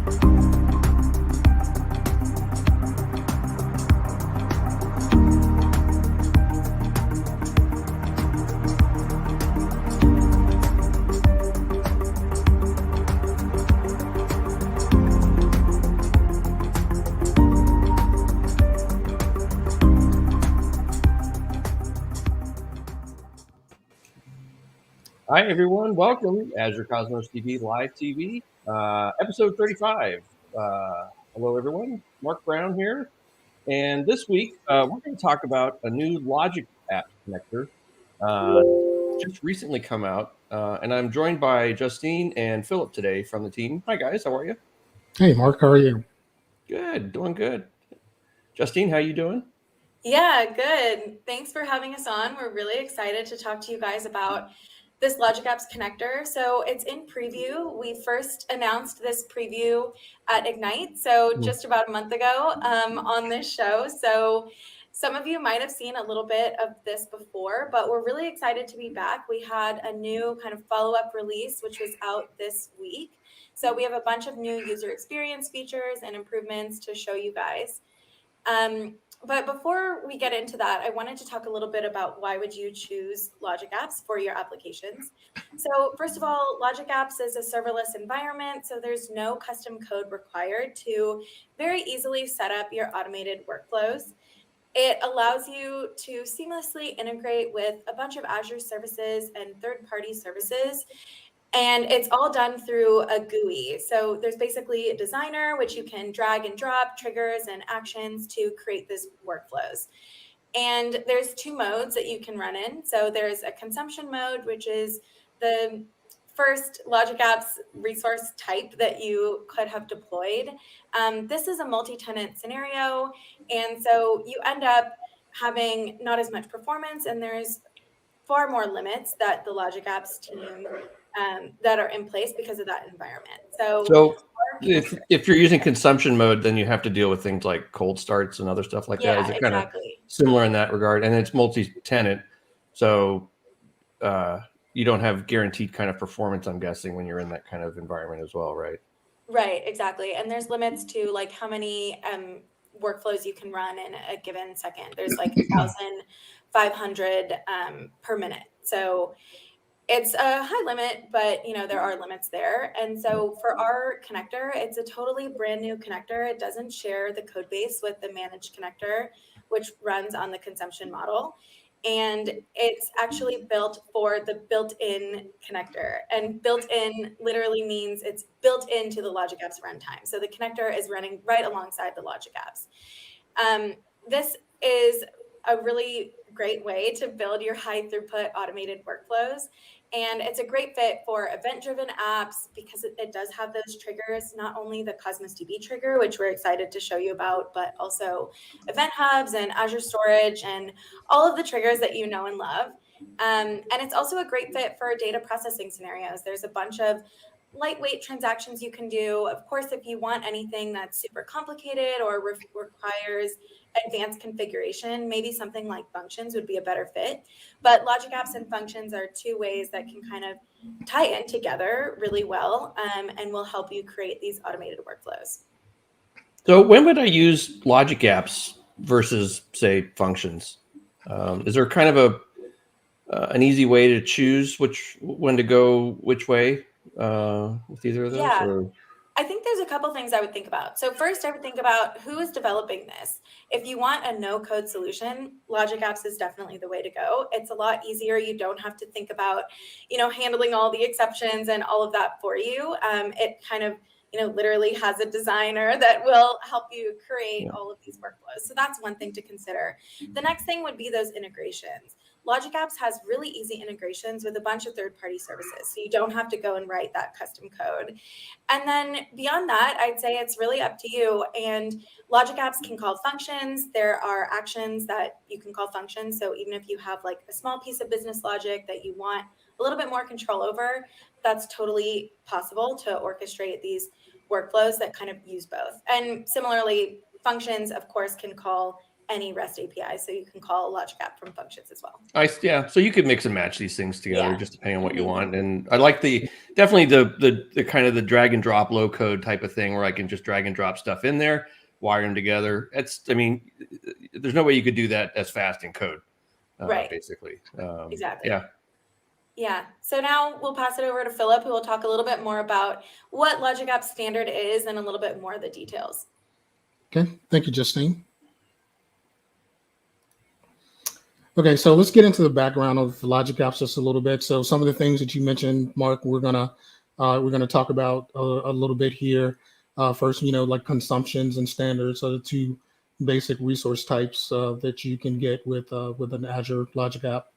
Hi, everyone. Welcome Azure Cosmos TV Live TV, episode 35. Hello, everyone. Mark Brown here. And this week, we're going to talk about a new Logic app connector just recently come out. And I'm joined by Justine and Philip today from the team. Hi, guys. How are you? Hey, Mark. How are you? Good. Doing good. Justine, how you doing? Yeah, good. Thanks for having us on. We're really excited to talk to you guys about this Logic Apps connector. So it's in preview. We first announced this preview at Ignite, so just about a month ago on this show. So some of you might have seen a little bit of this before, but we're really excited to be back. We had a new kind of follow-up release, which was out this week. So we have a bunch of new user experience features and improvements to show you guys. But before we get into that, I wanted to talk a little bit about why would you choose Logic Apps for your applications. So first of all, Logic Apps is a serverless environment, so there's no custom code required to very easily set up your automated workflows. It allows you to seamlessly integrate with a bunch of Azure services and third-party services. And it's all done through a GUI. So there's basically a designer, which you can drag and drop triggers and actions to create these workflows. And there's two modes that you can run in. So there's a consumption mode, which is the first Logic Apps resource type that you could have deployed. This is a multi-tenant scenario. And so you end up having not as much performance, and there's far more limits that the Logic Apps team that are in place because of that environment. So if you're using consumption mode, then you have to deal with things like cold starts and other stuff like that. Is it kind of similar in that regard? And it's multi-tenant, so you don't have guaranteed kind of performance, I'm guessing, when you're in that kind of environment as well, right? Right, exactly. And there's limits to like how many workflows you can run in a given second. There's like 1,500 per minute. So it's a high limit, but there are limits there. And so for our connector, it's a totally brand new connector. It doesn't share the code base with the managed connector, which runs on the consumption model. And it's actually built for the built-in connector. And built-in literally means it's built into the Logic Apps runtime. So the connector is running right alongside the Logic Apps. This is a really great way to build your high throughput automated workflows. And it's a great fit for event-driven apps because it does have those triggers, not only the Cosmos DB trigger, which we're excited to show you about, but also Event Hubs and Azure Storage and all of the triggers that you know and love. And it's also a great fit for data processing scenarios. There's a bunch of lightweight transactions you can do. Of course, if you want anything that's super complicated or requires advanced configuration, maybe something like functions would be a better fit. But Logic Apps and functions are two ways that can kind of tie in together really well and will help you create these automated workflows. So when would I use Logic Apps versus, say, functions? Is there kind of an easy way to choose when to go which way with either of those? Yeah. Or? I think there's a couple things I would think about. So first, I would think about who is developing this. If you want a no-code solution, Logic Apps is definitely the way to go. It's a lot easier. You don't have to think about, handling all the exceptions and all of that for you. It kind of, literally has a designer that will help you create all of these workflows. So that's one thing to consider. The next thing would be those integrations. Logic Apps has really easy integrations with a bunch of third-party services, so you don't have to go and write that custom code. And then beyond that, I'd say it's really up to you. And Logic Apps can call functions. There are actions that you can call functions. So even if you have like a small piece of business logic that you want a little bit more control over, that's totally possible to orchestrate these workflows that kind of use both. And similarly, functions, of course, can call any REST API. So you can call a logic app from functions as well. Yeah. So you could mix and match these things together, Yeah. just depending on what you want. And I like definitely the kind of the drag and drop low code type of thing where I can just drag and drop stuff in there, wire them together. There's no way you could do that as fast in code, right? Basically. Exactly. Yeah. Yeah. So now we'll pass it over to Philip, who will talk a little bit more about what Logic App Standard is and a little bit more of the details. Okay. Thank you, Justine. Okay, so let's get into the background of Logic Apps just a little bit. So some of the things that you mentioned, Mark, we're gonna talk about a little bit here. First, like consumptions and standards are the two basic resource types that you can get with an Azure Logic App.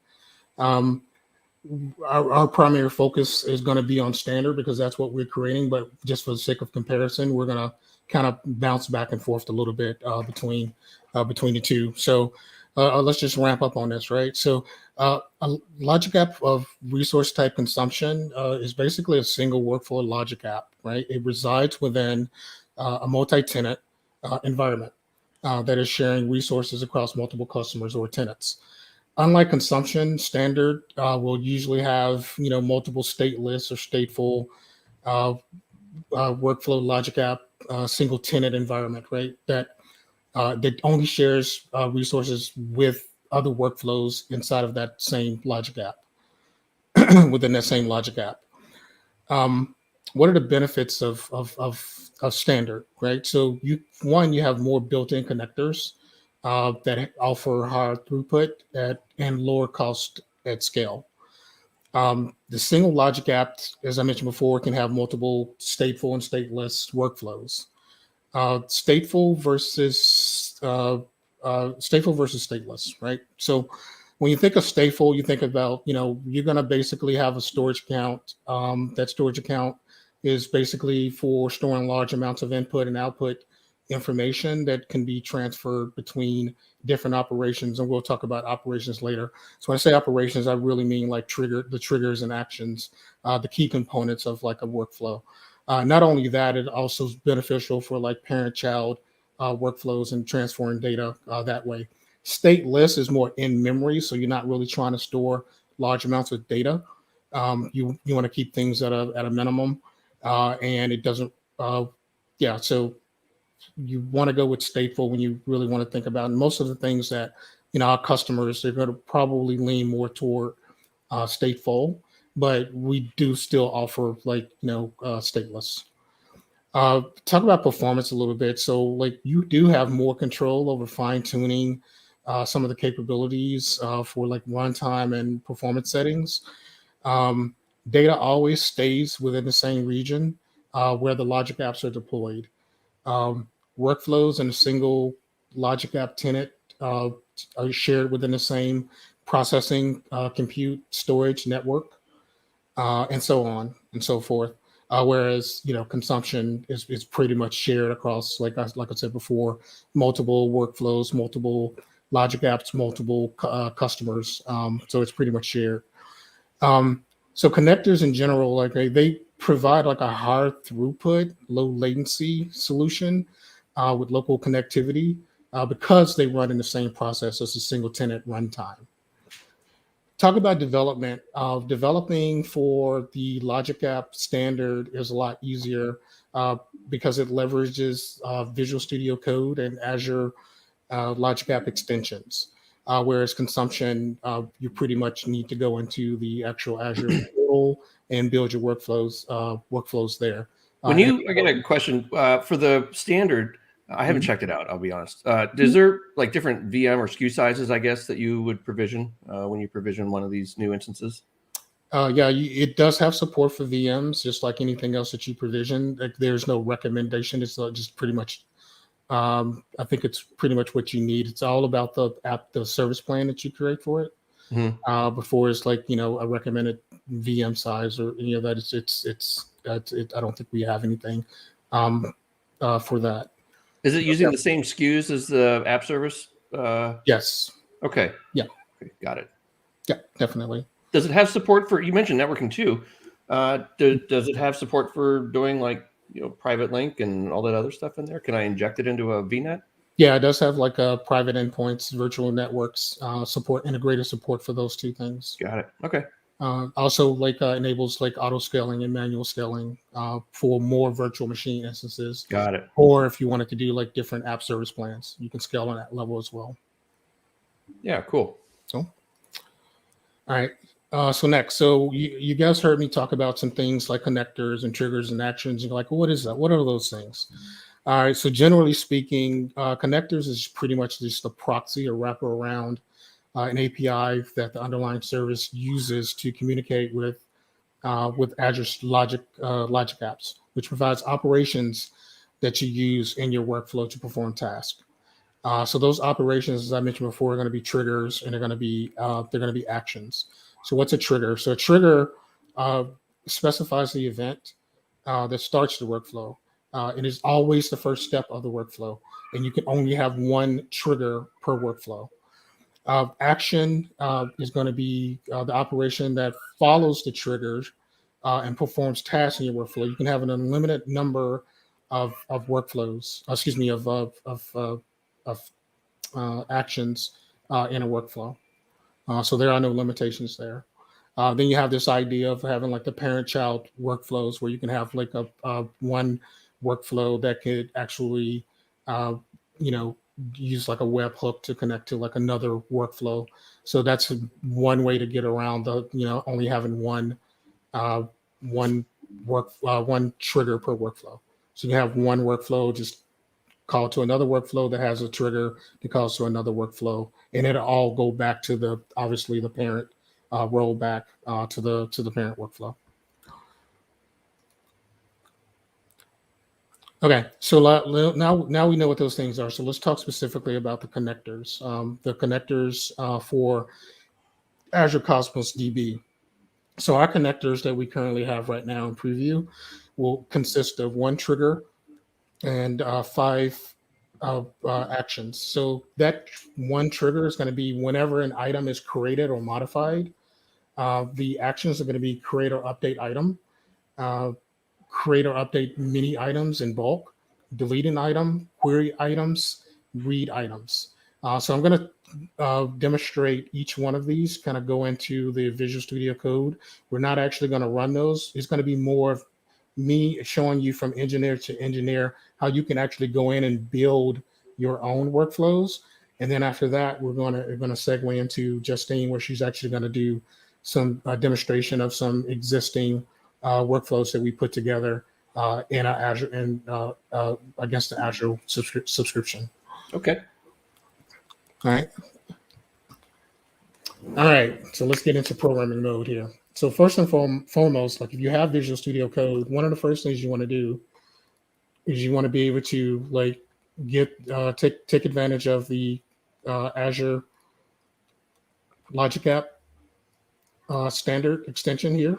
Our primary focus is going to be on standard because that's what we're creating. But just for the sake of comparison, we're going to kind of bounce back and forth a little bit between the two. So let's just ramp up on this, right? So a logic app of resource type consumption is basically a single workflow logic app, right? It resides within a multi-tenant environment that is sharing resources across multiple customers or tenants. Unlike consumption, standard will usually have multiple state lists or stateful workflow logic app, single tenant environment, right? That only shares resources with other workflows inside of that same logic app, within that same logic app. What are the benefits of standard, right? So you have more built-in connectors that offer higher throughput and lower cost at scale. The single logic app, as I mentioned before, can have multiple stateful and stateless workflows. Stateful versus stateless, right? So when you think of stateful, you think about, you're going to basically have a storage account. That storage account is basically for storing large amounts of input and output information that can be transferred between different operations. And we'll talk about operations later. So when I say operations, I really mean like the triggers and actions, the key components of like a workflow. Not only that, it also is beneficial for like parent-child workflows and transferring data that way. Stateless is more in memory, so you're not really trying to store large amounts of data. You want to keep things at a minimum, and it doesn't. So you want to go with stateful when you really want to think about. And most of the things that our customers, they're going to probably lean more toward stateful, but we do still offer stateless. Talk about performance a little bit. So like you do have more control over fine tuning some of the capabilities for like runtime and performance settings. Data always stays within the same region where the logic apps are deployed. Workflows in a single logic app tenant are shared within the same processing, compute, storage network, and so on and so forth. Whereas consumption is pretty much shared across, like I said before, multiple workflows, multiple logic apps, multiple customers. So it's pretty much shared. So connectors in general, like they provide like a higher throughput, low latency solution with local connectivity because they run in the same process as a single tenant runtime. Talk about development. Developing for the Logic App standard is a lot easier because it leverages Visual Studio Code and Azure Logic App extensions. Whereas consumption, you pretty much need to go into the actual Azure portal and build your workflows there. I get a question for the standard. I haven't checked it out, I'll be honest. Is there like different VM or SKU sizes, I guess, that you would provision when you provision one of these new instances? It does have support for VMs, just like anything else that you provision. Like, there's no recommendation. It's just pretty much, I think it's pretty much what you need. It's all about the service plan that you create for it. Mm-hmm. Before it's like, a recommended VM size or any of that. I don't think we have anything for that. Is it using the same SKUs as the app service? Yes. Okay. Yeah. Okay, got it. Yeah, definitely. Does it have support for? You mentioned networking too. Does it have support for doing like private link and all that other stuff in there? Can I inject it into a VNet? Yeah, it does have like a private endpoints, virtual networks, support, integrated support for those two things. Got it. Okay. Also, like enables like auto scaling and manual scaling for more virtual machine instances. Got it. Or if you wanted to do like different app service plans, you can scale on that level as well. Yeah, cool. So, all right. So next, so you guys heard me talk about some things like connectors and triggers and actions. You're like, well, what is that? What are those things? All right. So generally speaking, connectors is pretty much just a proxy or wrapper around an API that the underlying service uses to communicate with Azure's logic apps, which provides operations that you use in your workflow to perform tasks. So those operations, as I mentioned before, are going to be triggers and they're going to be actions. So what's a trigger? So a trigger specifies the event that starts the workflow. It is always the first step of the workflow, and you can only have one trigger per workflow. Action is going to be the operation that follows the triggers and performs tasks in your workflow. You can have an unlimited number of workflows. Of actions in a workflow. So there are no limitations there. Then you have this idea of having like the parent-child workflows, where you can have like a one workflow that could actually, use like a webhook to connect to like another workflow. So that's one way to get around only having one trigger per workflow. So you have one workflow, just call to another workflow that has a trigger that calls to another workflow, and it'll all go back to the parent rollback to the parent workflow. Okay, so now we know what those things are. So let's talk specifically about the connectors. The connectors for Azure Cosmos DB. So our connectors that we currently have right now in preview will consist of one trigger and 5 actions. So that one trigger is going to be whenever an item is created or modified. The actions are going to be create or update item, create or update many items in bulk, delete an item, query items, read items. So I'm going to demonstrate each one of these, kind of go into the Visual Studio Code. We're not actually going to run those. It's going to be more of me showing you from engineer to engineer how you can actually go in and build your own workflows. And then after that, we're going to segue into Justine, where she's actually going to do some demonstration of some existing workflows that we put together in our Azure and against the Azure subscription. Okay. All right. All right. So let's get into programming mode here. So first and foremost, like if you have Visual Studio Code, one of the first things you want to do is you want to be able to like take advantage of the Azure Logic App standard extension here,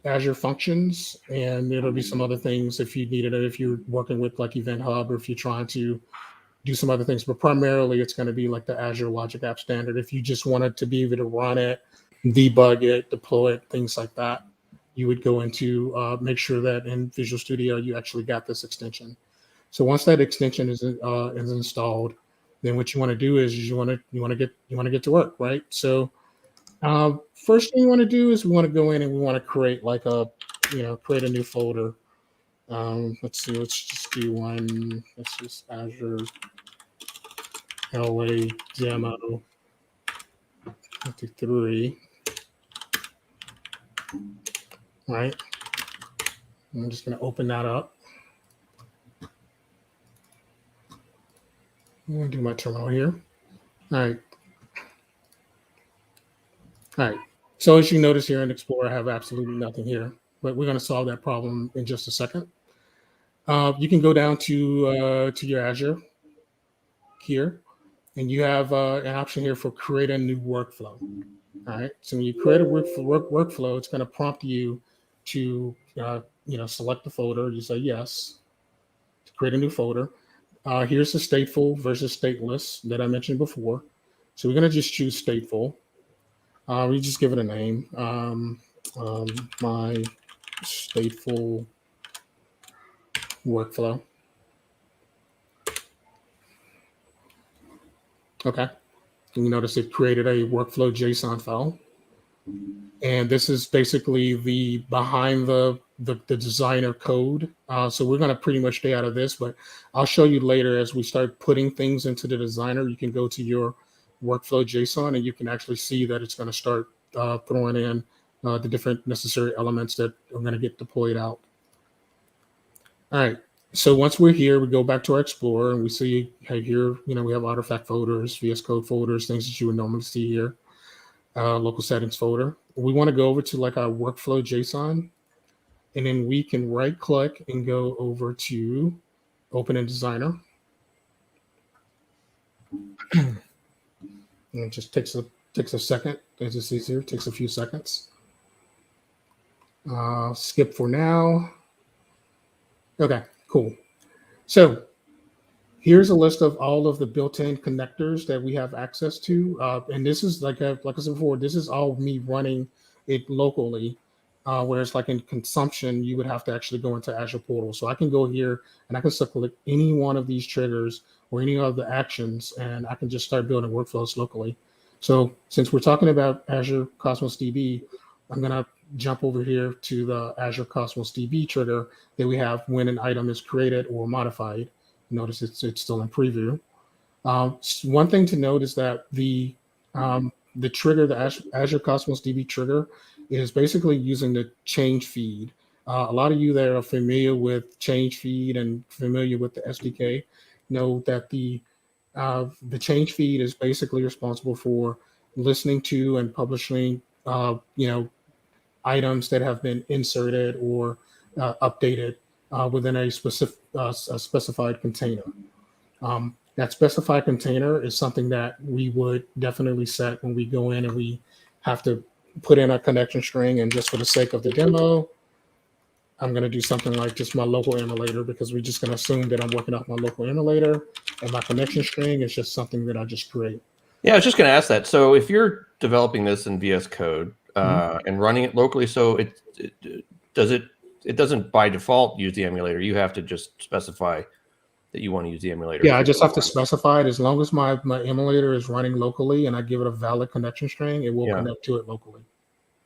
Azure Functions, and there'll be some other things if you needed it, if you're working with like Event Hub or if you're trying to do some other things, but primarily it's going to be like the Azure Logic App standard. If you just wanted to be able to run it, debug it, deploy it, things like that, you would go into make sure that in Visual Studio you actually got this extension. So once that extension is installed, then what you want to do is you want to get to work, right? So first thing you want to do is we want to go in and we want to create like create a new folder. Let's see, let's just do one. Let's just Azure LA demo 53. Right. I'm just going to open that up. I'm going to do my terminal here. All right. All right. So as you notice here in Explorer, I have absolutely nothing here, but we're going to solve that problem in just a second. You can go down to your Azure here, and you have an option here for create a new workflow. All right. So when you create a workflow, it's going to prompt you to select the folder. You say yes to create a new folder. Here's the stateful versus stateless that I mentioned before. So we're going to just choose stateful. We just give it a name. My stateful workflow. Okay. And you notice it created a workflow JSON file. And this is basically the behind the designer code. So we're going to pretty much stay out of this, but I'll show you later as we start putting things into the designer. You can go to your workflow JSON and you can actually see that it's going to start throwing in the different necessary elements that are going to get deployed out. All right. So once we're here, we go back to our Explorer and we see hey, here, we have artifact folders, VS Code folders, things that you would normally see here. Local settings folder. We want to go over to like our workflow JSON, and then we can right click and go over to open in designer. And it just takes a second. As it says here, it takes a few seconds. Skip for now. Okay, cool. So here's a list of all of the built-in connectors that we have access to. And this is like I said before, this is all me running it locally. Whereas like in consumption, you would have to actually go into Azure Portal. So I can go here and I can select any one of these triggers or any of the actions, and I can just start building workflows locally. So since we're talking about Azure Cosmos DB, I'm going to jump over here to the Azure Cosmos DB trigger that we have when an item is created or modified. Notice it's still in preview. One thing to note is that the trigger, the Azure Cosmos DB trigger, is basically using the change feed. A lot of you that are familiar with change feed and familiar with the SDK know that the change feed is basically responsible for listening to and publishing, items that have been inserted or updated within a specified container. That specified container is something that we would definitely set when we go in and we have to put in a connection string. And just for the sake of the demo, I'm going to do something like just my local emulator, because we're just going to assume that I'm working off my local emulator, and my connection string is just something that I just create. Yeah, I was just going to ask that. So if you're developing this in VS Code and running it locally, so it doesn't by default use the emulator. You have to just specify that you want to use the emulator. Yeah, I just have to specify it. As long as my emulator is running locally and I give it a valid connection string, it will connect to it locally.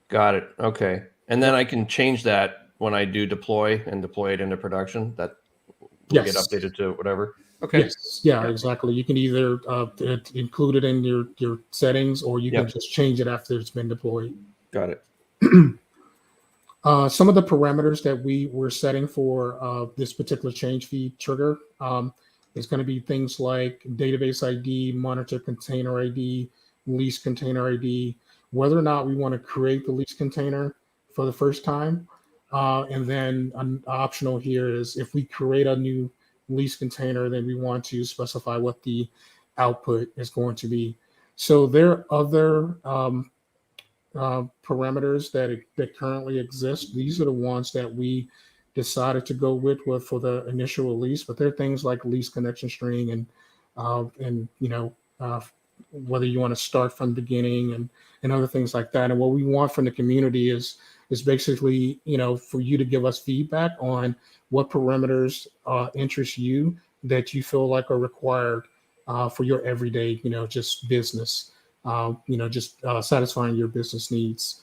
Got it. Okay. And then I can change that when I do deploy it into production. That will get updated to whatever. Okay. Yes. Yeah, exactly. You can either include it in your settings, or you can just change it after it's been deployed. Got it. Some of the parameters that we were setting for this particular change feed trigger is going to be things like database ID, monitor container ID, lease container ID, whether or not we want to create the lease container for the first time. And then an optional here is if we create a new lease container, then we want to specify what the output is going to be. So there are other parameters that currently exist. These are the ones that we decided to go with for the initial release, but there are things like lease connection string and whether you want to start from the beginning and other things like that. And what we want from the community is basically, for you to give us feedback on what parameters interest you that you feel like are required for your everyday, just business. Satisfying your business needs.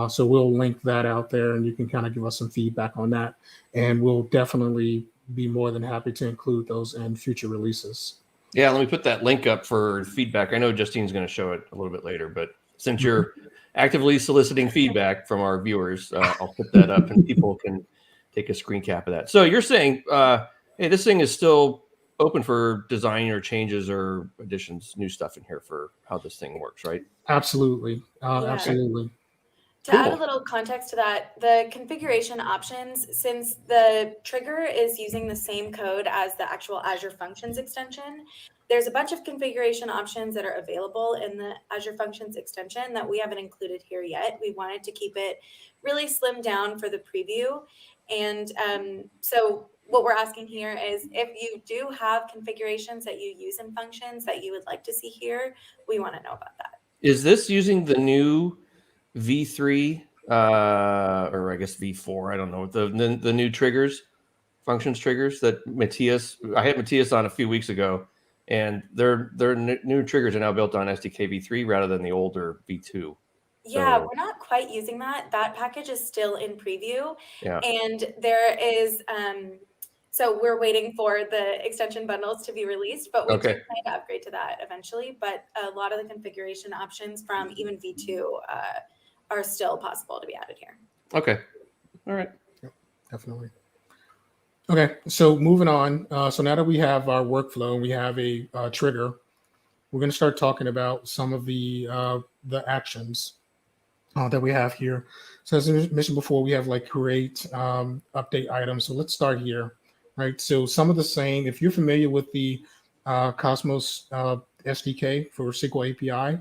So we'll link that out there, and you can kind of give us some feedback on that. And we'll definitely be more than happy to include those in future releases. Yeah, let me put that link up for feedback. I know Justine's going to show it a little bit later, but since you're actively soliciting feedback from our viewers, I'll put that up and people can take a screen cap of that. So you're saying, hey, this thing is still open for design or changes or additions, new stuff in here for how this thing works, right? Absolutely. Absolutely. To add a little context to that, the configuration options, since the trigger is using the same code as the actual Azure Functions extension, there's a bunch of configuration options that are available in the Azure Functions extension that we haven't included here yet. We wanted to keep it really slimmed down for the preview. And so what we're asking here is if you do have configurations that you use in functions that you would like to see here, we want to know about that. Is this using the new V3 or I guess V4? I don't know, the new triggers, functions triggers that I had Matthias on a few weeks ago, and their new triggers are now built on SDK v3 rather than the older v2. Yeah, So, we're not quite using that. That package is still in preview. yeah. And there is, so we're waiting for the extension bundles to be released, but we do Okay. plan to upgrade to that eventually. But a lot of the configuration options from even V2 are still possible to be added here. Okay. All right. Yep, definitely. Okay, so moving on. So now that we have our workflow and we have a trigger, we're going to start talking about some of the actions that we have here. So as I mentioned before, we have like create, update items. So let's start here, right? So some of the same, if you're familiar with the Cosmos SDK for SQL API,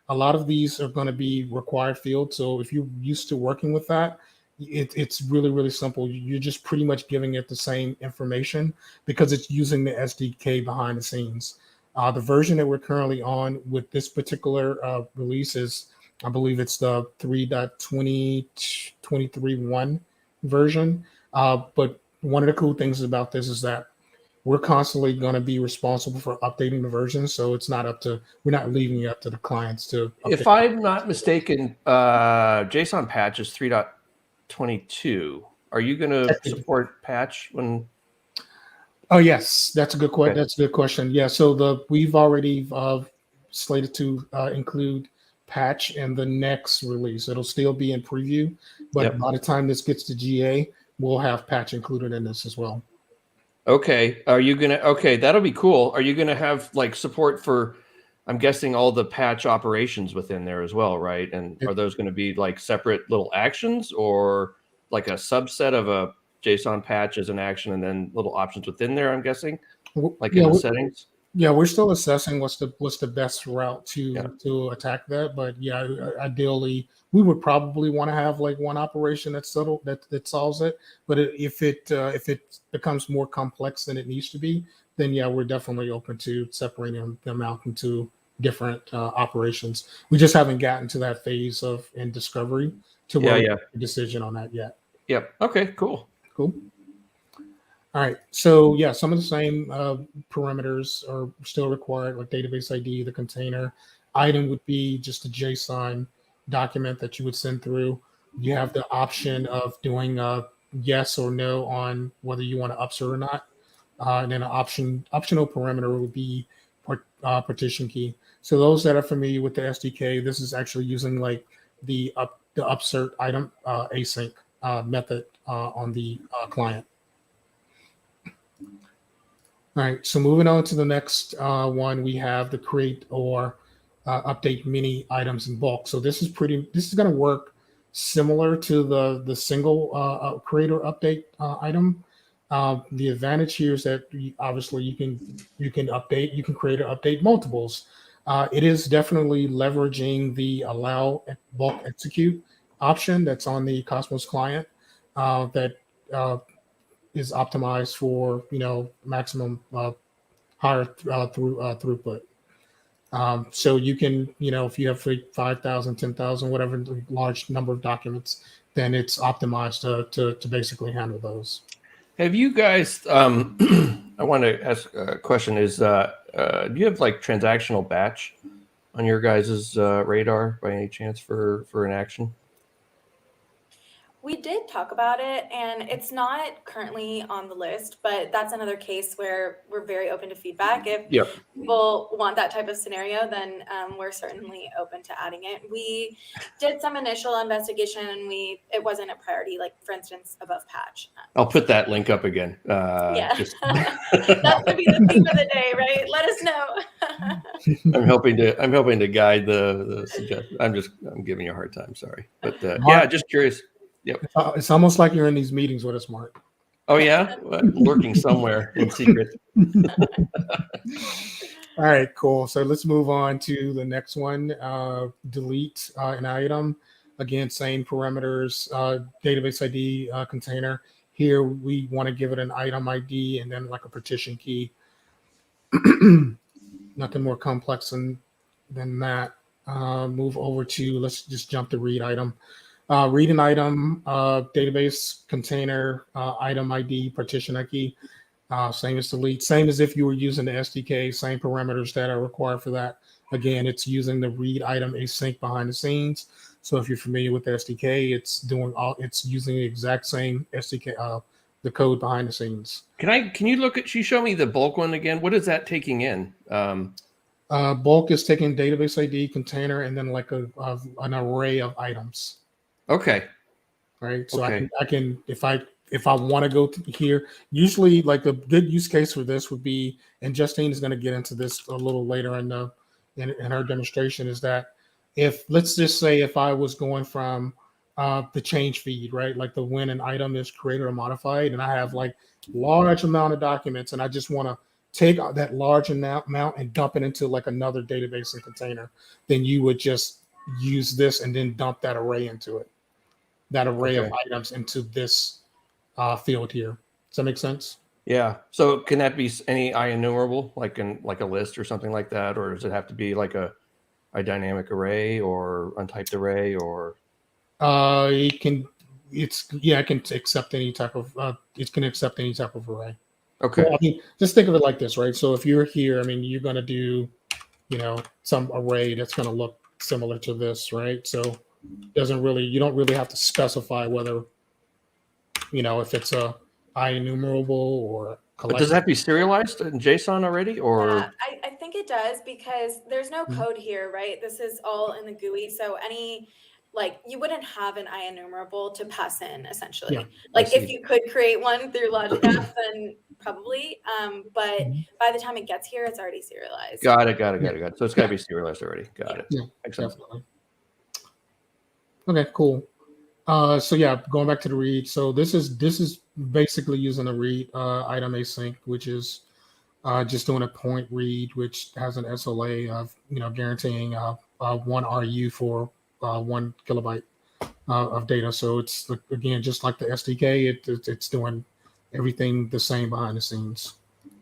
a lot of these are going to be required fields. So if you're used to working with that, it's really, really simple. You're just pretty much giving it the same information because it's using the SDK behind the scenes. The version that we're currently on with this particular release is, I believe it's the 3.2023.1 version. But one of the cool things about this is that we're constantly going to be responsible for updating the version. So it's not up to, we're not leaving it up to the clients to update. If I'm not mistaken, JSON patch is 3.22. Are you going to support patch when? Oh yes, that's a good question. Okay. That's a good question. Yeah, so we've already slated to include patch in the next release. It'll still be in preview, but Yep. by the time this gets to GA, we'll have patch included in this as well. Okay. Are you going to, okay, that'll be cool. Are you going to have like support for, I'm guessing, all the patch operations within there as well, right? And are those going to be like separate little actions or like a subset of a JSON patch as an action and then little options within there, I'm guessing, like in the settings? Yeah, we're still assessing what's the best route to attack that. But yeah, ideally, we would probably want to have like one operation that solves it. But if it becomes more complex than it needs to be, then yeah, we're definitely open to separating them out into different operations. We just haven't gotten to that phase in discovery to where we make a decision on that yet. Yep. Okay, cool. Cool. All right. So yeah, some of the same parameters are still required, like database ID, the container. Item would be just a JSON document that you would send through. You have the option of doing a yes or no on whether you want to upsert or not. And then an optional parameter would be partition key. So those that are familiar with the SDK, this is actually using like the upsert item async method on the client. All right, so moving on to the next one, we have the create or update many items in bulk. So this is going to work similar to the single create or update item. The advantage here is that obviously you can create or update multiples. It is definitely leveraging the allow bulk execute option that's on the Cosmos client that is optimized for maximum higher throughput. So you can if you have 5,000, 10,000, whatever large number of documents, then it's optimized to basically handle those. Have you guys? I want to ask a question. Is do you have like transactional batch on your guys' radar by any chance for an action? We did talk about it, and it's not currently on the list, but that's another case where we're very open to feedback. If people want that type of scenario, then we're certainly open to adding it. We did some initial investigation, and it wasn't a priority, like for instance, above patch. I'll put that link up again. Yeah, that's gonna be the theme of the day, right? Let us know. I'm helping to guide the suggestion. I'm giving you a hard time. Sorry, but yeah, just curious. Yep. It's almost like you're in these meetings with us, Mark. Oh yeah, lurking somewhere in secret. All right, cool. So let's move on to the next one. Delete an item. Again, same parameters. Database ID container. Here we want to give it an item ID and then like a partition key. Nothing more complex than that. Move over to, let's just jump to read item. Read an item, database container, item ID, partition key. Same as delete, same as if you were using the SDK, same parameters that are required for that. Again, it's using the read item async behind the scenes. So if you're familiar with the SDK, it's using the exact same SDK, the code behind the scenes. Can you look at, she show me the bulk one again? What is that taking in? Bulk is taking database ID, container, and then like an array of items. Okay. Right. So Okay. I can if I want to go here, usually like a good use case for this would be, and Justine is going to get into this a little later in her demonstration, is that if, let's just say, if I was going from the change feed, right, like the when an item is created or modified, and I have like large amount of documents, and I just want to take that large amount and dump it into like another database and container, then you would just use this and then dump that array into it, that array of items into this field here. Does that make sense? Yeah. So can that be any IEnumerable, like in like a list or something like that, or does it have to be like a dynamic array or untyped array, or? It can. It can accept any type of. It can accept any type of array. Okay. Well, I mean, just think of it like this, right? So if you're here, I mean, you're going to do, some array that's going to look similar to this, right? So you don't really have to specify whether, if it's a IEnumerable or But does that be serialized in JSON already, or? Yeah, I think it does, because there's no code here, right? This is all in the GUI. So you wouldn't have an IEnumerable to pass in, essentially. Yeah, like if you could create one through Logic Apps, then probably. But by the time it gets here, it's already serialized. Got it. So it's got to be serialized already. Got it. Yeah, excellent. Definitely. Okay, cool. So yeah, going back to the read. So this is basically using a read item async, which is just doing a point read, which has an SLA of guaranteeing 1 RU for 1 kilobyte of data. So it's again just like the SDK, it's doing everything the same behind the scenes.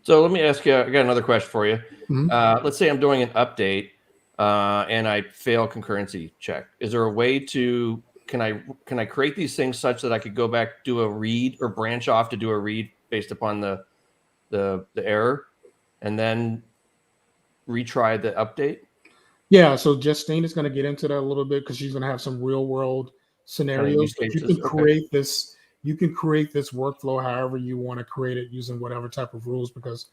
So let me ask you. I got another question for you. Mm-hmm. Let's say I'm doing an update and I fail concurrency check. Is there a way to can I create these things such that I could go back, do a read, or branch off to do a read based upon the error, and then retry the update? Yeah, so Justine is going to get into that a little bit, because she's going to have some real world scenarios. But you can create this. You can create this workflow however you want to create it, using whatever type of rules, because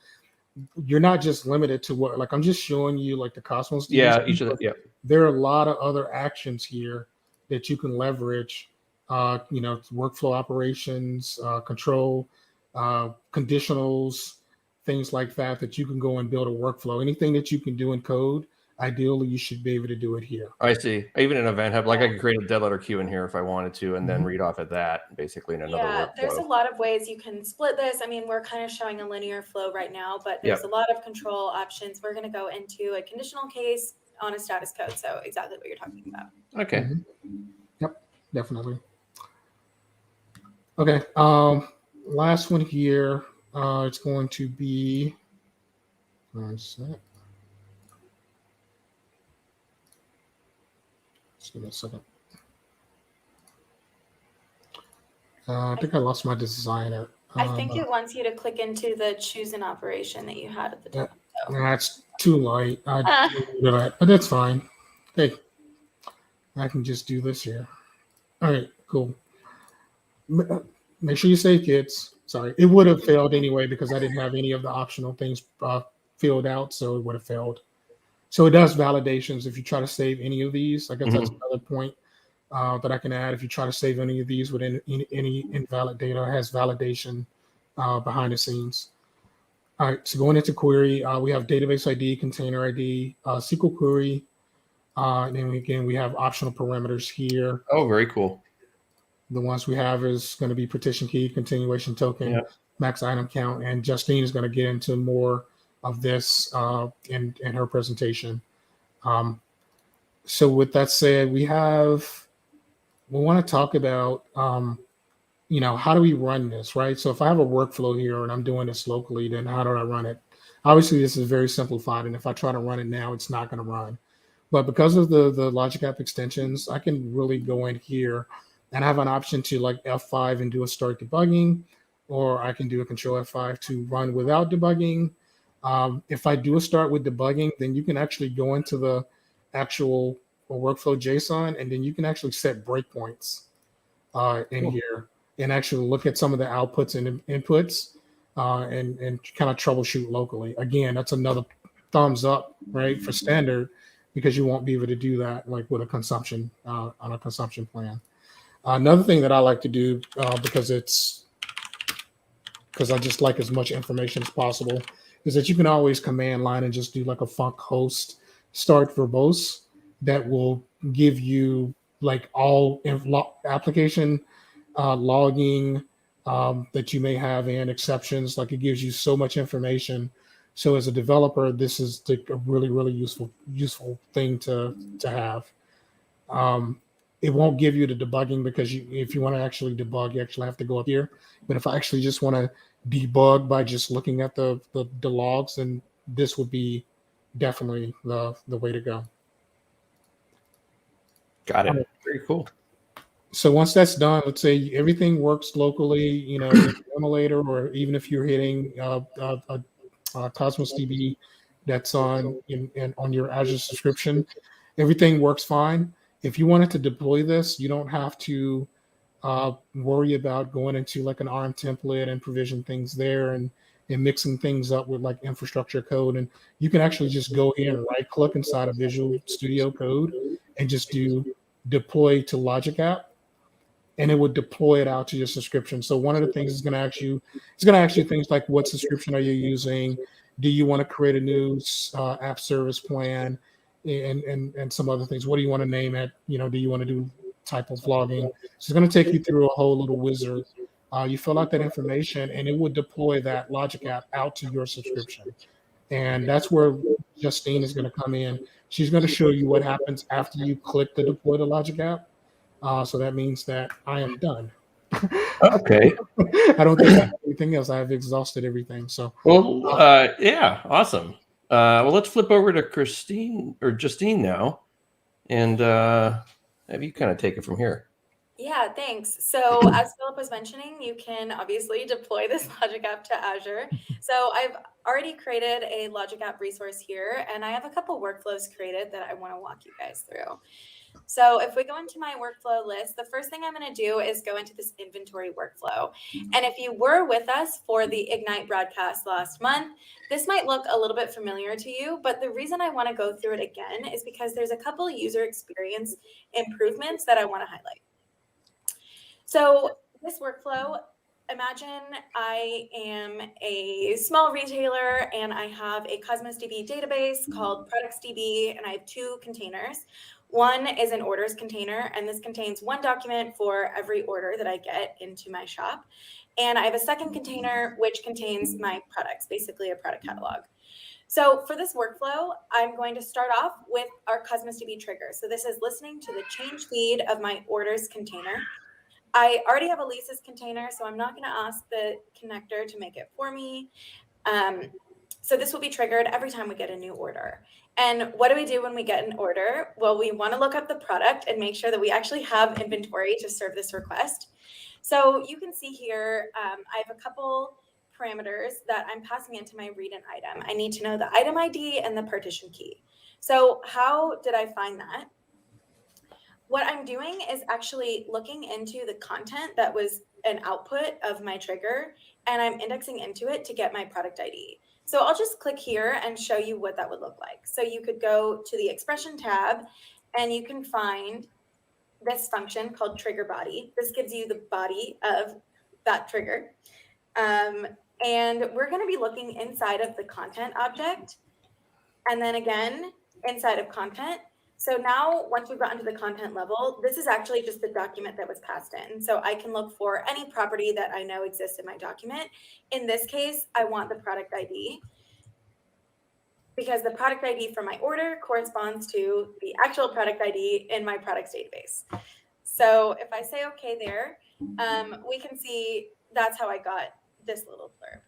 you're not just limited to what. Like, I'm just showing you like the Cosmos. Yeah, each of them. Yeah. There are a lot of other actions here that you can leverage. Workflow operations, control, conditionals, things like that you can go and build a workflow. Anything that you can do in code, ideally you should be able to do it here. I see. Even an event hub, like I could create a dead letter queue in here if I wanted to, and then read off of that basically in another workflow. There's a lot of ways you can split this. I mean, we're kind of showing a linear flow right now, but there's a lot of control options. We're going to go into a conditional case on a status code. So exactly what you're talking about. Okay. Mm-hmm. Yep, definitely. Okay. Last one here. It's going to be. Just give me a second. I think I lost my designer. I think it wants you to click into the choose an operation that you had at the top. That's too light. But that's fine. Hey, I can just do this here. All right, cool. Make sure you save kids. Sorry, it would have failed anyway because I didn't have any of the optional things filled out, so it would have failed. So it does validations if you try to save any of these. I guess that's another point that I can add. If you try to save any of these with any invalid data, it has validation behind the scenes. All right, so going into query, we have database ID, container ID, SQL query, and then we have optional parameters here. Oh, very cool. The ones we have is going to be partition key, continuation token, max item count, and Justine is going to get into more of this in her presentation. So with that said, we want to talk about, how do we run this, right? So if I have a workflow here and I'm doing this locally, then how do I run it? Obviously, this is very simplified, and if I try to run it now, it's not going to run. But because of the Logic App extensions, I can really go in here and have an option to like F5 and do a start debugging, or I can do a Control F5 to run without debugging. If I do start with debugging, then you can actually go into the actual workflow JSON, and then you can actually set breakpoints in here and actually look at some of the outputs and inputs and kind of troubleshoot locally. Again, that's another thumbs up, right, for standard, because you won't be able to do that like with a consumption on a consumption plan. Another thing that I like to do because I just like as much information as possible is that you can always command line and just do like a func host start verbose that will give you like all application logging that you may have and exceptions. Like it gives you so much information. So as a developer, this is a really, really useful thing to have. It won't give you the debugging because if you want to actually debug, you actually have to go up here. But if I actually just want to debug by just looking at the logs, then this would be definitely the way to go. Got it. Very cool. So once that's done, let's say everything works locally, you know, in the emulator, or even if you're hitting Cosmos DB that's on your Azure subscription, everything works fine. If you wanted to deploy this, you don't have to worry about going into like an ARM template and provision things there and mixing things up with like infrastructure code. And you can actually just go here and right click inside of Visual Studio Code and just do deploy to Logic App, and it would deploy it out to your subscription. So one of the things is going to ask you, it's going to ask you things like, what subscription are you using? Do you want to create a new app service plan? And some other things. What do you want to name it? You know, do you want to do type of logging? So it's going to take you through a whole little wizard. You fill out that information, and it would deploy that Logic App out to your subscription. And that's where Justine is going to come in. She's going to show you what happens after you click the deploy to Logic App. So that means that I am done. Okay. I don't think I have anything else. I've exhausted everything. So well, yeah, awesome. Well, let's flip over to Justine now, and have you kind of take it from here. Yeah, thanks. So as Philip was mentioning, you can obviously deploy this Logic App to Azure. So I've already created a Logic App resource here, and I have a couple workflows created that I want to walk you guys through. So if we go into my workflow list, the first thing I'm going to do is go into this inventory workflow. And if you were with us for the Ignite broadcast last month, this might look a little bit familiar to you, but the reason I want to go through it again is because there's a couple user experience improvements that I want to highlight. So this workflow, imagine I am a small retailer and I have a Cosmos DB database called Products DB, and I have two containers. One is an orders container, and this contains one document for every order that I get into my shop. And I have a second container which contains my products, basically a product catalog. So for this workflow, I'm going to start off with our Cosmos DB trigger. So this is listening to the change feed of my orders container. I already have a leases container, so I'm not going to ask the connector to make it for me. So this will be triggered every time we get a new order. And what do we do when we get an order? Well, we want to look up the product and make sure that we actually have inventory to serve this request. So you can see here, I have a couple parameters that I'm passing into my read an item. I need to know the item ID and the partition key. So how did I find that? What I'm doing is actually looking into the content that was an output of my trigger, and I'm indexing into it to get my product ID. So I'll just click here and show you what that would look like. So you could go to the expression tab and you can find this function called trigger body. This gives you the body of that trigger. And we're going to be looking inside of the content object, and then again inside of content. So now once we've gotten to the content level, this is actually just the document that was passed in. So I can look for any property that I know exists in my document. In this case, I want the product ID, because the product ID for my order corresponds to the actual product ID in my products database. So if I say okay there, we can see that's how I got this little blurb.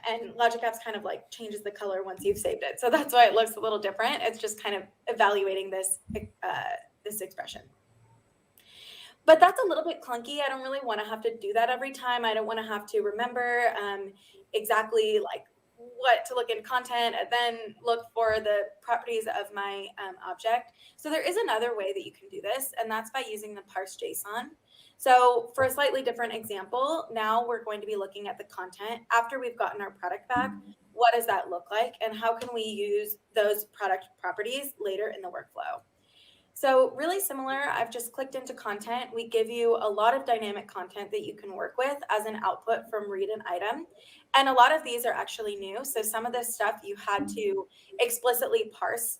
And Logic Apps kind of like changes the color once you've saved it. So that's why it looks a little different. It's just kind of evaluating this, this expression. But that's a little bit clunky. I don't really want to have to do that every time. I don't want to have to remember exactly like what to look in content and then look for the properties of my object. So there is another way that you can do this, and that's by using the Parse JSON. So for a slightly different example, now we're going to be looking at the content after we've gotten our product back. What does that look like, and how can we use those product properties later in the workflow? So really similar, I've just clicked into content. We give you a lot of dynamic content that you can work with as an output from read an item. And a lot of these are actually new. So some of this stuff you had to explicitly parse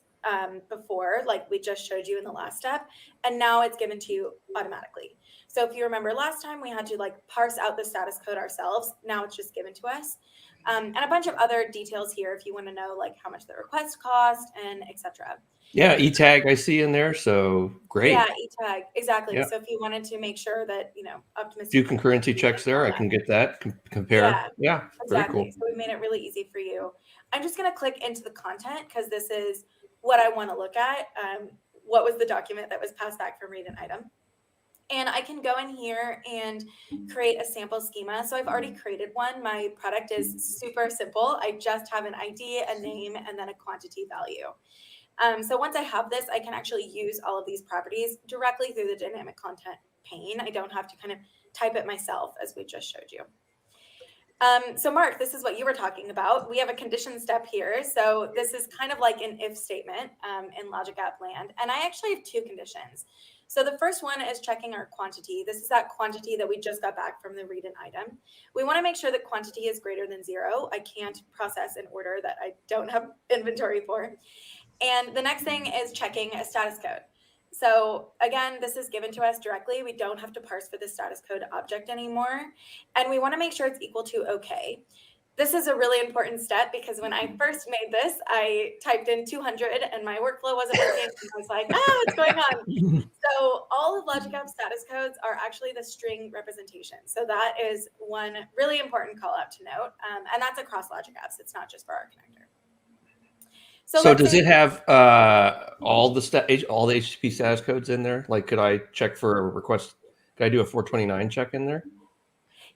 before, like we just showed you in the last step, and now it's given to you automatically. So if you remember last time, we had to like parse out the status code ourselves. Now it's just given to us. And a bunch of other details here if you want to know like how much the request cost and etc. Yeah, e-tag I see in there, so great. Yeah, e-tag, exactly. Yeah. So if you wanted to make sure that, optimistic. Few concurrency checks there, I can get that, compare. Yeah, exactly. very cool. So we made it really easy for you. I'm just going to click into the content because this is what I want to look at. What was the document that was passed back from read an item? And I can go in here and create a sample schema. So I've already created one. My product is super simple. I just have an ID, a name, and then a quantity value. So once I have this, I can actually use all of these properties directly through the dynamic content pane. I don't have to kind of type it myself as we just showed you. So Mark, this is what you were talking about. We have a condition step here. So this is kind of like an if statement in Logic App land. And I actually have two conditions. So the first one is checking our quantity. This is that quantity that we just got back from the read an item. We want to make sure that quantity is greater than 0. I can't process an order that I don't have inventory for. And the next thing is checking a status code. So again, this is given to us directly. We don't have to parse for the status code object anymore. And we want to make sure it's equal to OK. This is a really important step because when I first made this, I typed in 200 and my workflow wasn't working. And I was like, what's going on? So all of Logic App status codes are actually the string representation. So that is one really important call out to note. And that's across Logic Apps. It's not just for our connector. So does it have all the HTTP status codes in there? Like, could I check for a request? Could I do a 429 check in there?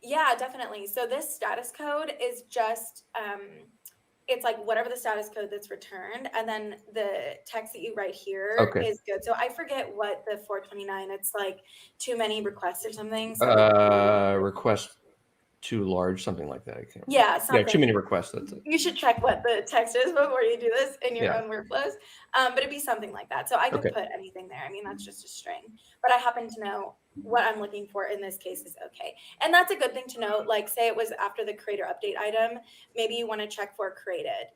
Yeah, definitely. So this status code is just, it's like whatever the status code that's returned. And then the text that you write here is good. So I forget what the 429, it's like too many requests or something. So request too large, something like that. I can't. Yeah, something. Yeah, too many requests. That's it. You should check what the text is before you do this in your own workflows. But it'd be something like that. So I could put anything there. I mean, that's just a string. But I happen to know what I'm looking for in this case is OK. And that's a good thing to note. Like, say it was after the creator update item. Maybe you want to check for created.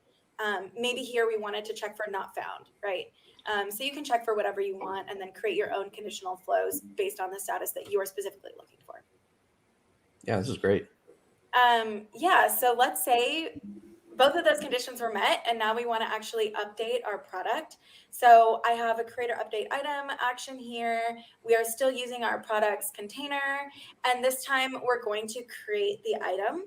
Maybe here we wanted to check for not found, right? So you can check for whatever you want and then create your own conditional flows based on the status that you are specifically looking for. Yeah, this is great. So let's say both of those conditions were met, and now we want to actually update our product. So I have a creator update item action here. We are still using our products container, and this time we're going to create the item.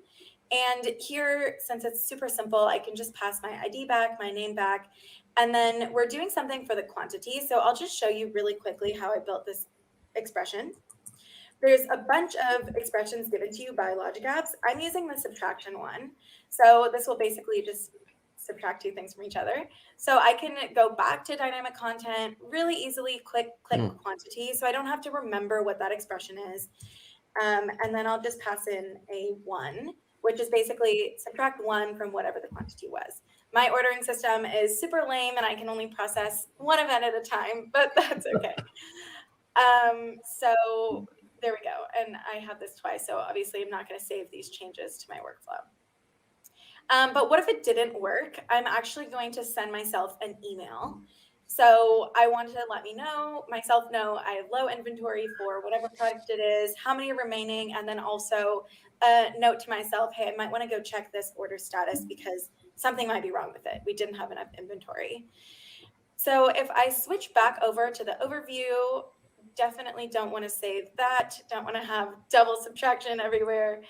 And here, since it's super simple, I can just pass my ID back, my name back, and then we're doing something for the quantity. So I'll just show you really quickly how I built this expression. There's a bunch of expressions given to you by Logic Apps. I'm using the subtraction one. So this will basically just subtract two things from each other. So I can go back to dynamic content, really easily click quantity. So I don't have to remember what that expression is. And then I'll just pass in a 1, which is basically subtract 1 from whatever the quantity was. My ordering system is super lame and I can only process one event at a time, but that's okay. So there we go. And I have this twice. So obviously I'm not going to save these changes to my workflow. But what if it didn't work? I'm actually going to send myself an email. So I wanted to let myself know I have low inventory for whatever product it is, how many are remaining, and then also a note to myself, hey, I might want to go check this order status because something might be wrong with it. We didn't have enough inventory. So if I switch back over to the overview, definitely don't want to save that. Don't want to have double subtraction everywhere.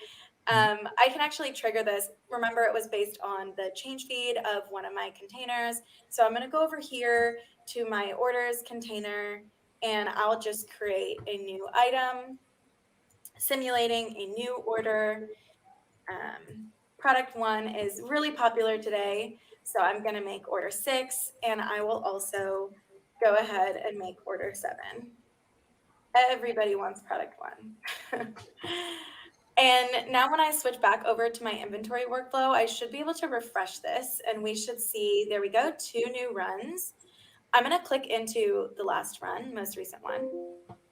I can actually trigger this. Remember, it was based on the change feed of one of my containers. So I'm going to go over here to my orders container, and I'll just create a new item, simulating a new order. Product 1 is really popular today, so I'm going to make order 6, and I will also go ahead and make order 7. Everybody wants product 1. And now when I switch back over to my inventory workflow, I should be able to refresh this, and we should see, there we go, 2 new runs. I'm going to click into the last run, most recent one.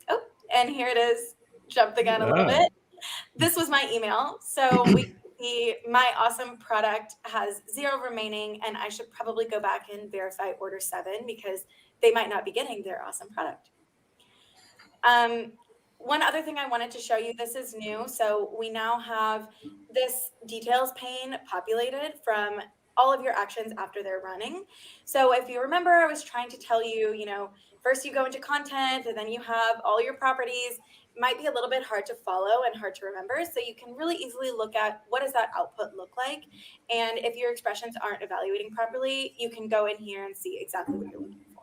Oh, and here it is. Jump the gun a little bit. This was my email. So we can see my awesome product has 0 remaining, and I should probably go back and verify order 7 because they might not be getting their awesome product. One other thing I wanted to show you, this is new. So we now have this details pane populated from all of your actions after they're running. So if you remember, I was trying to tell you, first you go into content and then you have all your properties. It might be a little bit hard to follow and hard to remember. So you can really easily look at what does that output look like. And if your expressions aren't evaluating properly, you can go in here and see exactly what you're looking for.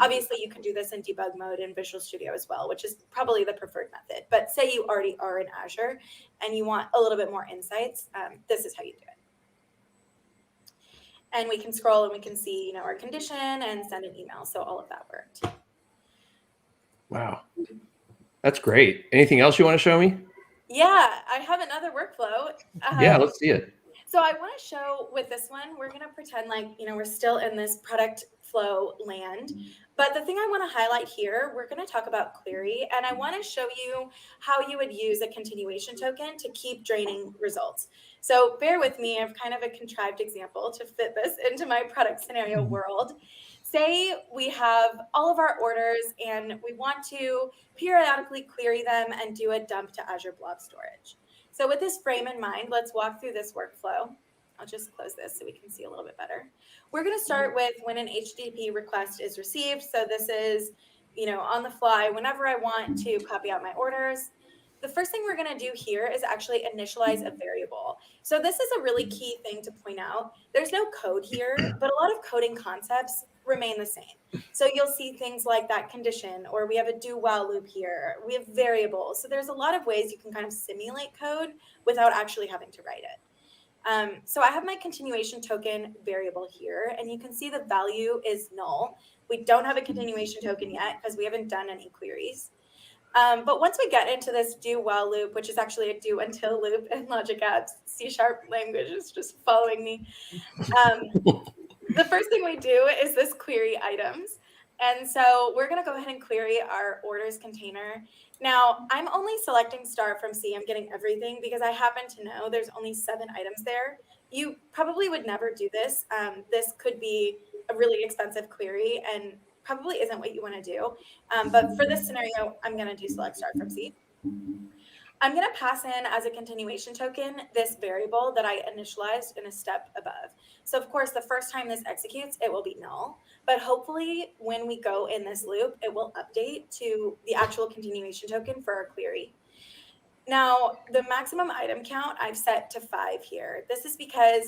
Obviously, you can do this in debug mode in Visual Studio as well, which is probably the preferred method. But say you already are in Azure and you want a little bit more insights, this is how you do it. And we can scroll and we can see, our condition and send an email. So all of that worked. Wow. That's great. Anything else you want to show me? Yeah, I have another workflow. Yeah, let's see it. So I want to show with this one, we're going to pretend like, we're still in this product flow land. But the thing I want to highlight here, we're going to talk about query. And I want to show you how you would use a continuation token to keep draining results. So bear with me. I have kind of a contrived example to fit this into my product scenario world. Say we have all of our orders and we want to periodically query them and do a dump to Azure Blob storage. So with this frame in mind, let's walk through this workflow. I'll just close this so we can see a little bit better. We're going to start with when an HTTP request is received. So this is, on the fly, whenever I want to copy out my orders. The first thing we're going to do here is actually initialize a variable. So this is a really key thing to point out. There's no code here, but a lot of coding concepts remain the same. So you'll see things like that condition, or we have a do while loop here. We have variables. So there's a lot of ways you can kind of simulate code without actually having to write it. So I have my continuation token variable here, and you can see the value is null. We don't have a continuation token yet because we haven't done any queries. But once we get into this do while loop, which is actually a do until loop in Logic Apps, C# language is just following me. The first thing we do is this query items. And so we're going to go ahead and query our orders container. Now, I'm only selecting star from C. I'm getting everything because I happen to know there's only 7 items there. You probably would never do this. This could be a really expensive query and probably isn't what you want to do. But for this scenario, I'm going to do select star from C. I'm going to pass in as a continuation token this variable that I initialized in a step above. So of course, the first time this executes, it will be null. But hopefully when we go in this loop, it will update to the actual continuation token for our query. Now, the maximum item count I've set to 5 here. This is because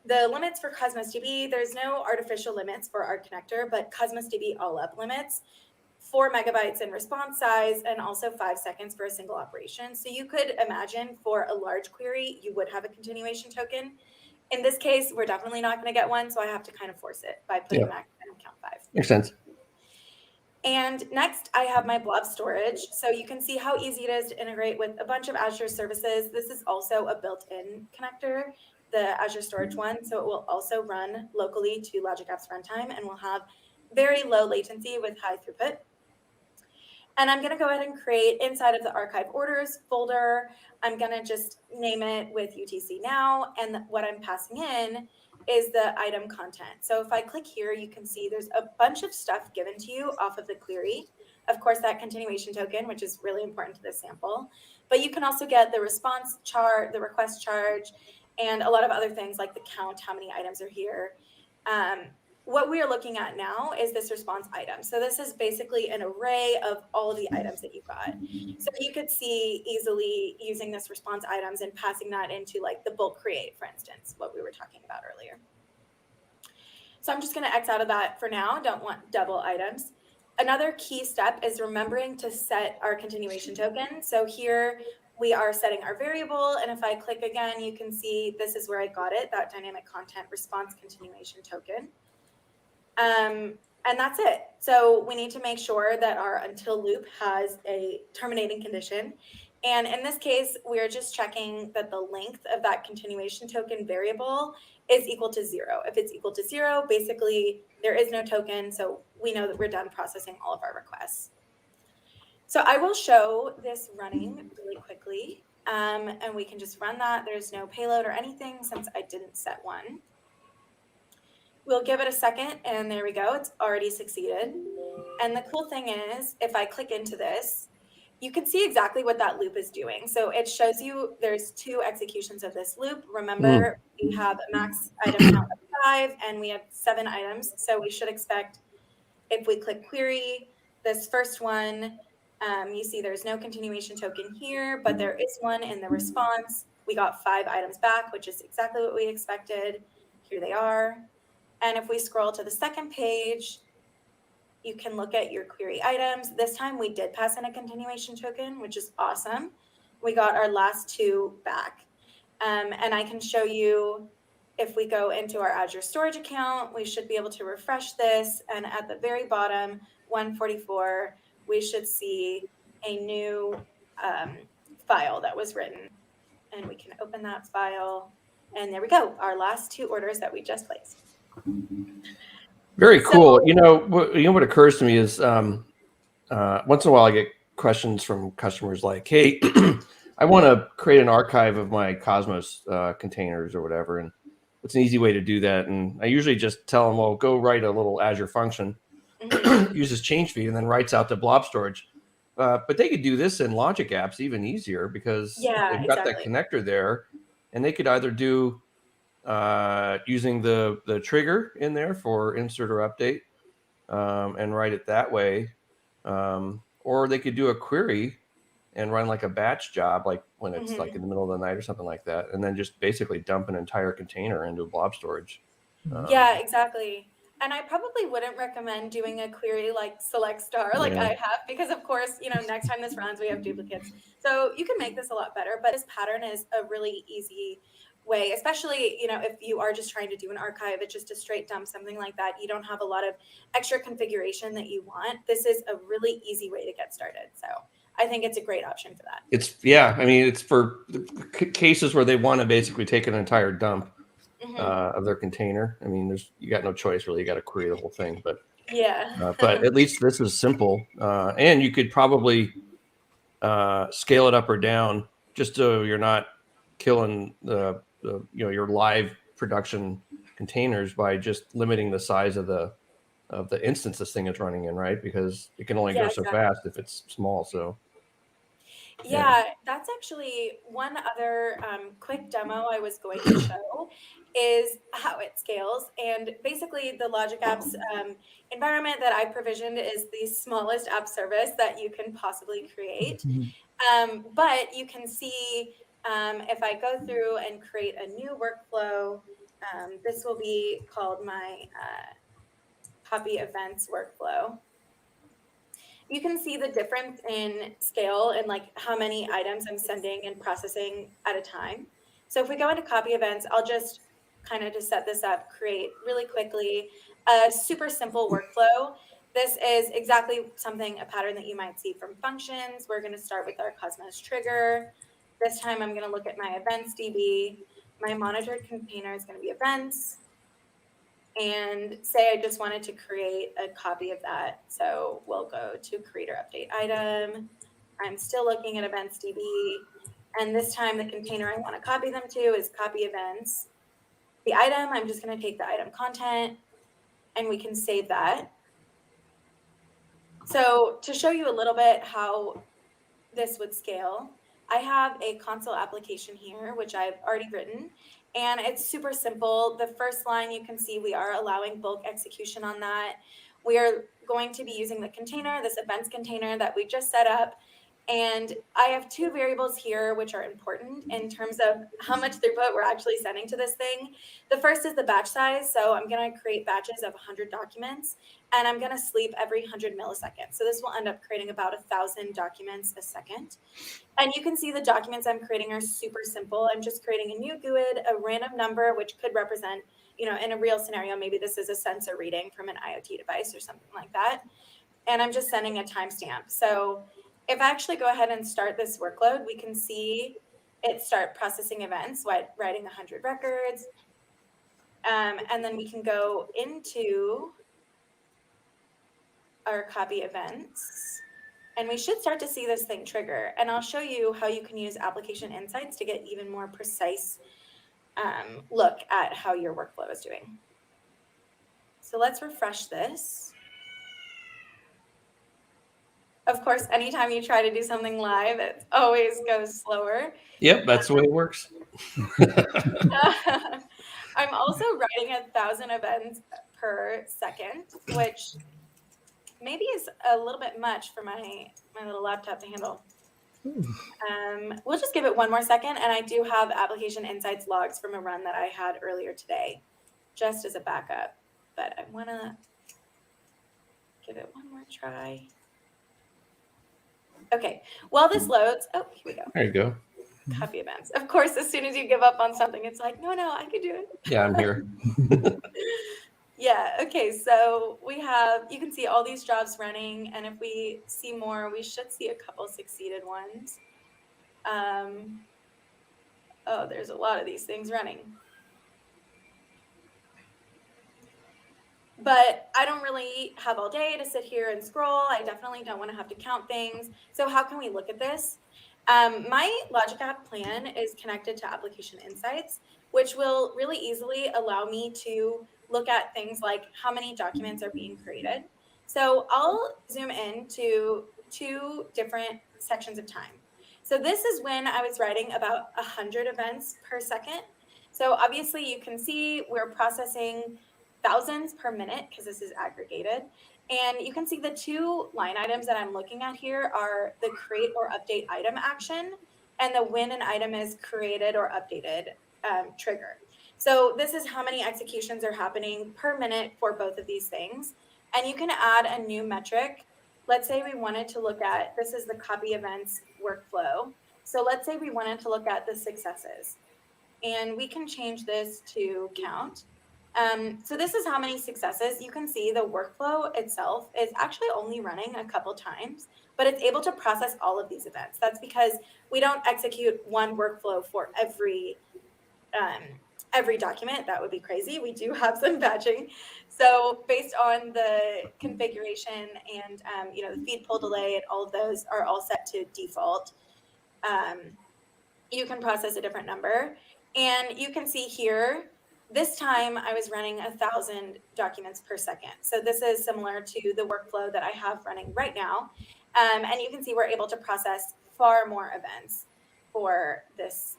the limits for Cosmos DB, there's no artificial limits for our connector, but Cosmos DB all up limits 4 megabytes in response size, and also 5 seconds for a single operation. So you could imagine for a large query, you would have a continuation token. In this case, we're definitely not going to get one, so I have to kind of force it by putting max item count 5. Makes sense. And next, I have my blob storage. So you can see how easy it is to integrate with a bunch of Azure services. This is also a built-in connector, the Azure storage one. So it will also run locally to Logic Apps runtime and will have very low latency with high throughput. And I'm going to go ahead and create inside of the archive orders folder. I'm going to just name it with UTC now. And what I'm passing in is the item content. So if I click here, you can see there's a bunch of stuff given to you off of the query. Of course, that continuation token, which is really important to this sample. But you can also get the response chart, the request charge, and a lot of other things like the count, how many items are here. What we are looking at now is this response item. So this is basically an array of all of the items that you've got. So you could see easily using this response items and passing that into like the bulk create, for instance, what we were talking about earlier. So I'm just going to X out of that for now. Don't want double items. Another key step is remembering to set our continuation token. So here we are setting our variable, and if I click again, you can see this is where I got it, that dynamic content response continuation token. And that's it. So we need to make sure that our until loop has a terminating condition. And in this case, we're just checking that the length of that continuation token variable is equal to 0. If it's equal to 0, basically there is no token. So we know that we're done processing all of our requests. So I will show this running really quickly. And we can just run that. There's no payload or anything since I didn't set one. We'll give it a second, and there we go. It's already succeeded. And the cool thing is, if I click into this, you can see exactly what that loop is doing. So it shows you there's 2 executions of this loop. Remember, we have a max item count of 5, and we have 7 items. So we should expect, if we click query, this first one, you see there's no continuation token here, but there is one in the response. We got 5 items back, which is exactly what we expected. Here they are. And if we scroll to the second page, you can look at your query items. This time we did pass in a continuation token, which is awesome. We got our last 2 back. And I can show you, if we go into our Azure storage account, we should be able to refresh this. And at the very bottom, 144, we should see a new file that was written. And we can open that file. And there we go, our last 2 orders that we just placed. Very cool. So, what occurs to me is once in a while I get questions from customers like, hey, I want to create an archive of my Cosmos containers or whatever. And what's an easy way to do that? And I usually just tell them, well, go write a little Azure function, uses change feed, and then writes out the blob storage. But they could do this in Logic apps even easier because they've got that connector there. And they could either do using the trigger in there for insert or update and write it that way. Or they could do a query and run like a batch job, like when it's like in the middle of the night or something like that, and then just basically dump an entire container into blob storage. Yeah, exactly. And I probably wouldn't recommend doing a query like select star like I have, because of course, next time this runs, we have duplicates. So you can make this a lot better, but this pattern is a really easy way, especially, if you are just trying to do an archive, it's just a straight dump, something like that. You don't have a lot of extra configuration that you want. This is a really easy way to get started. So I think it's a great option for that. It's for cases where they want to basically take an entire dump of their container. I mean, you got no choice really. You got to query the whole thing, but but at least this is simple, and you could probably scale it up or down just so you're not killing your live production containers by just limiting the size of the instance this thing is running in, right? Because it can only go so fast if it's small. So that's actually one other quick demo I was going to show is how it scales. And basically the Logic Apps environment that I provisioned is the smallest app service that you can possibly create. But you can see if I go through and create a new workflow, this will be called my copy events workflow. You can see the difference in scale and like how many items I'm sending and processing at a time. So if we go into copy events, I'll just kind of to set this up, create really quickly a super simple workflow. This is exactly a pattern that you might see from functions. We're going to start with our Cosmos trigger. This time I'm going to look at my events DB. My monitored container is going to be events. And say I just wanted to create a copy of that. So we'll go to create or update item. I'm still looking at events DB. And this time the container I want to copy them to is copy events. The item, I'm just going to take the item content and we can save that. So to show you a little bit how this would scale, I have a console application here, which I've already written, and it's super simple. The first line, you can see we are allowing bulk execution on that. We are going to be using the container, this events container that we just set up, And I have two variables here, which are important in terms of how much throughput we're actually sending to this thing. The first is the batch size. So I'm going to create batches of 100 documents, and I'm going to sleep every 100 milliseconds. So this will end up creating about 1,000 documents a second. And you can see the documents I'm creating are super simple. I'm just creating a new GUID, a random number, which could represent, in a real scenario, maybe this is a sensor reading from an IoT device or something like that. And I'm just sending a timestamp. So if I actually go ahead and start this workload, we can see it start processing events, writing 100 records. And then we can go into our copy events, and we should start to see this thing trigger. And I'll show you how you can use application insights to get even more precise look at how your workflow is doing. So let's refresh this. Of course, anytime you try to do something live, it always goes slower. Yep, that's the way it works. I'm also writing 1,000 events per second, which maybe is a little bit much for my little laptop to handle. We'll just give it one more second, and I do have application insights logs from a run that I had earlier today, just as a backup. But I want to give it one more try. Okay, while this loads, oh, here we go. There you go. Copy events. Of course, as soon as you give up on something, it's like, no, I can do it. Yeah, I'm here. Yeah, okay, so you can see all these jobs running, and if we see more, we should see a couple succeeded ones. Oh, there's a lot of these things running. But I don't really have all day to sit here and scroll. I definitely don't want to have to count things. So how can we look at this? My Logic App plan is connected to Application Insights, which will really easily allow me to look at things like how many documents are being created. So I'll zoom in to two different sections of time. So this is when I was writing about 100 events per second. So obviously you can see we're processing thousands per minute because this is aggregated. And you can see the two line items that I'm looking at here are the create or update item action and the when an item is created or updated trigger. So this is how many executions are happening per minute for both of these things. And you can add a new metric. Let's say we wanted to look at, this is the copy events workflow. So let's say we wanted to look at the successes. And we can change this to count. So this is how many successes. You can see the workflow itself is actually only running a couple times, but it's able to process all of these events. That's because we don't execute one workflow for every document. That would be crazy. We do have some batching. So based on the configuration and the feed pull delay and all of those are all set to default, you can process a different number. And you can see here, this time I was running 1,000 documents per second. So this is similar to the workflow that I have running right now. And you can see we're able to process far more events for this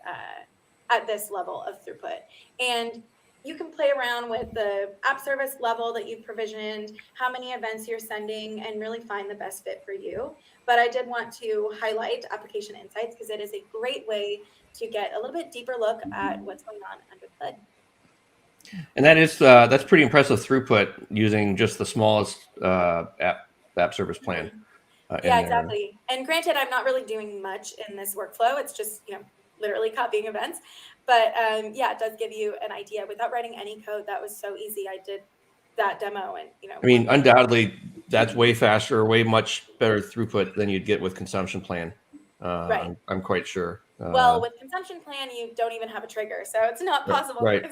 at this level of throughput. And you can play around with the app service level that you've provisioned, how many events you're sending, and really find the best fit for you. But I did want to highlight Application Insights because it is a great way to get a little bit deeper look at what's going on under the hood. And that's pretty impressive throughput using just the smallest app service plan. Yeah, exactly. And granted, I'm not really doing much in this workflow. It's just literally copying events. But yeah, it does give you an idea without writing any code. That was so easy. I did that demo, and I mean, undoubtedly, that's way faster, way much better throughput than you'd get with consumption plan. Right. I'm quite sure. Well, with consumption plan, you don't even have a trigger, so it's not possible. Right.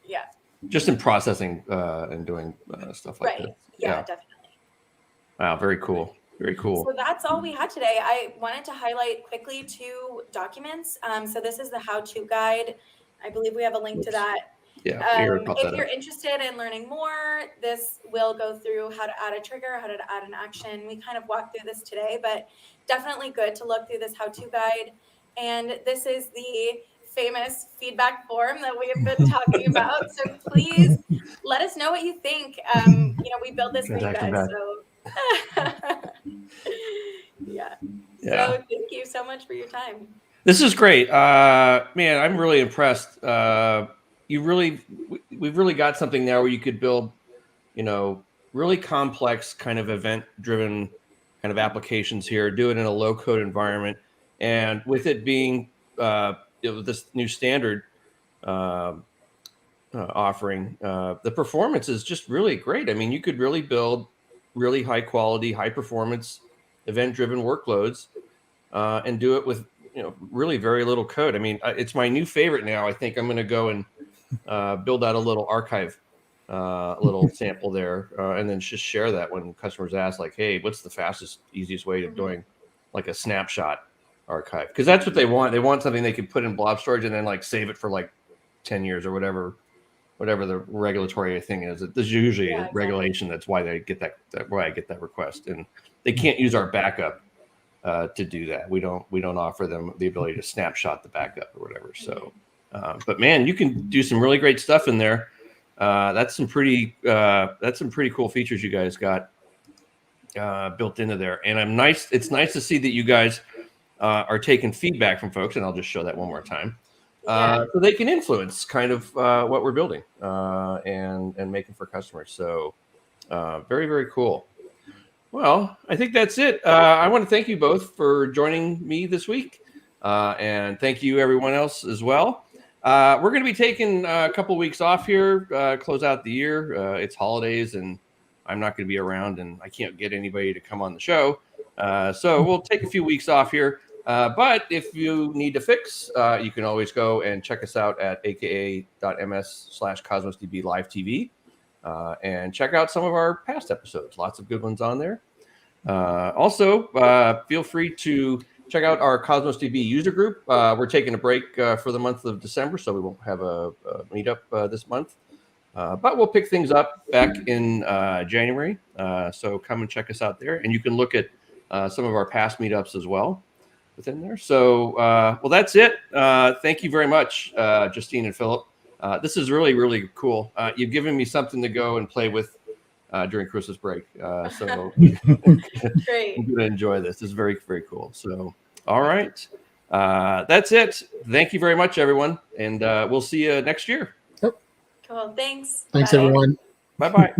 Yeah. Just in processing and doing stuff like that. Yeah, definitely. Wow, very cool. Very cool. So that's all we had today. I wanted to highlight quickly 2 documents. So this is the how-to guide. I believe we have a link to that. Yeah. If you're interested in learning more, this will go through how to add a trigger, how to add an action. We kind of walked through this today, but definitely good to look through this how-to guide. And this is the famous feedback form that we have been talking about. So please let us know what you think. We built this for you guys. So yeah. Yeah. So thank you so much for your time. This is great. Man, I'm really impressed. We've really got something now where you could build, really complex kind of event-driven kind of applications here, do it in a low-code environment. And with it being this new standard offering, the performance is just really great. I mean, you could really build really high-quality, high-performance, event-driven workloads and do it with really very little code. I mean, it's my new favorite now. I think I'm going to go and build out a little archive, a little sample there, and then just share that when customers ask, like, hey, what's the fastest, easiest way of doing like a snapshot archive? Because that's what they want. They want something they can put in blob storage and then like save it for like 10 years or whatever the regulatory thing is. There's usually a regulation. That's why they get why I get that request, and they can't use our backup to do that. We don't offer them the ability to snapshot the backup or whatever. So, but man, you can do some really great stuff in there. That's some pretty cool features you guys got built into there. And it's nice to see that you guys are taking feedback from folks. And I'll just show that one more time. So they can influence kind of what we're building and making for customers. So very, very cool. Well, I think that's it. I want to thank you both for joining me this week. And thank you everyone else as well. We're going to be taking a couple weeks off here, close out the year. It's holidays and I'm not going to be around and I can't get anybody to come on the show. So we'll take a few weeks off here. But if you need to fix, you can always go and check us out at aka.ms/CosmosDB Live TV. And check out some of our past episodes. Lots of good ones on there. Also, feel free to check out our Cosmos DB user group. We're taking a break for the month of December, so we won't have a meetup this month. But we'll pick things up back in January. So come and check us out there. And you can look at some of our past meetups as well within there. So, well, that's it. Thank you very much, Justine and Philip. This is really, really cool. You've given me something to go and play with during Christmas break. So Great. I'm going to enjoy this. This is very, very cool. So, all right. That's it. Thank you very much, everyone. And we'll see you next year. Cool. Thanks. Thanks, Bye. everyone. Bye-bye.